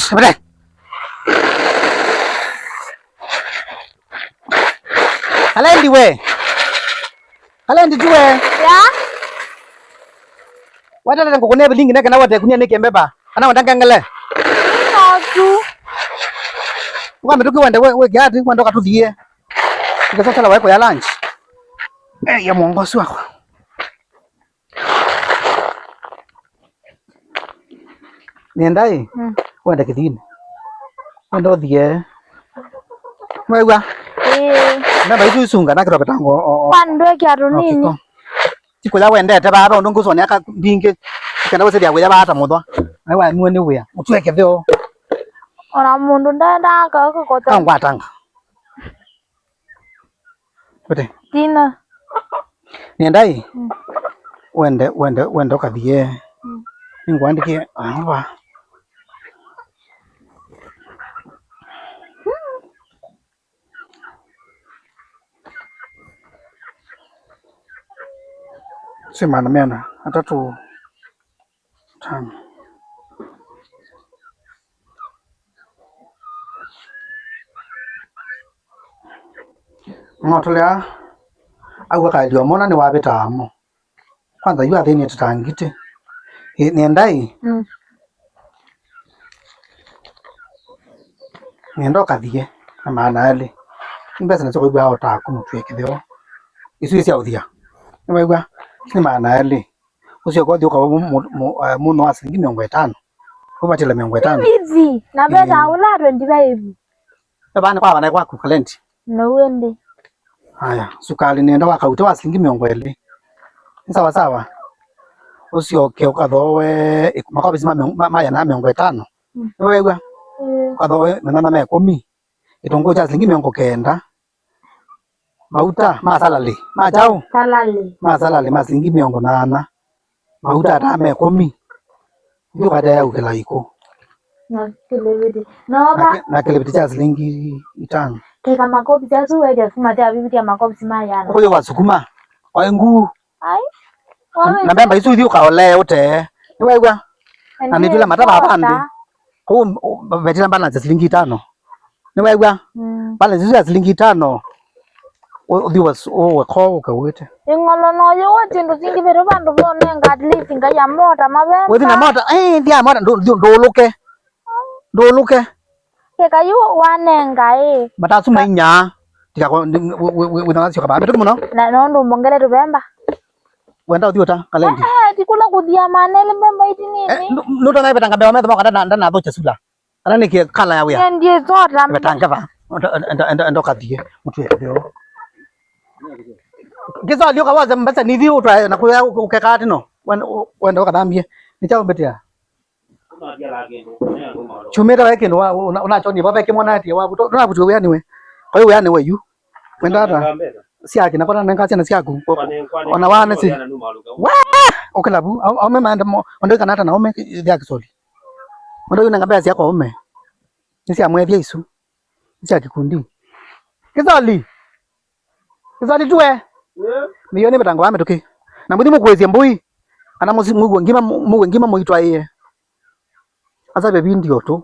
Bale. Kalendi we. Kalendi tuwe. Ya? Wata tata kukune bilingi neke na wate kunia neke mbeba. Ana watanga ngale. Natu. Wame tuki we gati wando katudhie. Ikasasa la weko ya lunch. Ya mwongosi wako. Niendai? Wenda kithini. Wenda uthie. Mwewa. Namba isu isunga na kiroka tango. Pandwe kiatu nini? Chiko ya wendete baba ndo ngusone aka mbinge. Kana wese dia we baba mudwa. Aiwa nuwe ni we. Mutweke vyo. Ora mundu ndenda ka kota. Tangwa tanga. Bete. Tina. Niendai? Wende ukathie. Ningwandike aba. Sema na mena atatu tano. Ngotolea agwa kalio mona ni wabetamo. Kwanza yu athini tutangite. Niendai? Niendo kathie na maana ale. Imbesa na soko bwa otaku mutweke thio. Isu isi authia. Niwaigwa ni maana ale. Usio kwa thio kwa muno asilingi 50. Kubatila 50. Bizi. Na beta ula 25. Bana kwa bana kwa kukalenti. No wende. Haya, sukali nenda wakauta wasilingi 20. Ni sawa sawa. Usio ke ukathowe makobi sima maya na 50. Niwaigwa. Ukathowe na 10. Itongo cha shilingi 90. Mauta masalali. Majao. Salali. Masalali masilingi 80. Mauta ata 10. Ndio kada ya ukela iko. Na kelebiti. No ba. Na kelebiti cha shilingi 5. Teka makobi cha suwe ja sima ta bibi ya makobi sima yana. Oyo wasukuma. Waengu. Ai. Na bemba isu ndio kaole ute. Niwaigwa. Na nivila mataba apande. Ko betila mbana za shilingi 5. Niwaigwa. Pale zisu ya shilingi 5. Odi was ko ukawete. Ingolo no yo watindu singi bero bandu bone at least nga ya mota mabemba. Wewe na mota ndia mota ndoluke. Ndoluke. Keka yu wanenga Matasu mainya. Tika ko wina sio kaba. Beto muno. Na ndo mbongele rubemba. Wenda odiota kalendi. Tikula kudia manele bemba iti nini? Luto na betanga bewa metho kada ndana tho chesula. Ana niki kala ya wia. Ndiye zota. Betanga ba. Ndo kadie. Mutu yeo. Gizo lio kawaza mbasa ni view twa na kuya ukekati no. Wenda kadambie. Ni chao betia. Chumera wake ndo unachoni baba yake mwana ati wabuto unabuto wewe niwe. Kwa hiyo yani wewe wenda hata si yake nakona nangati na siaku. Ona wana si. Okelabu au mema ndo kana hata na ome ya kisoli. Ndo yuna ngambia si yako ome. Sisi amwevya isu. Sisi akikundi. Kizali. Kizali tuwe. Milioni betango ame toke. Na muthi mukwezia mbui. Ana muzi mugwe ngima muitwa iye. Asa bebi ndio tu.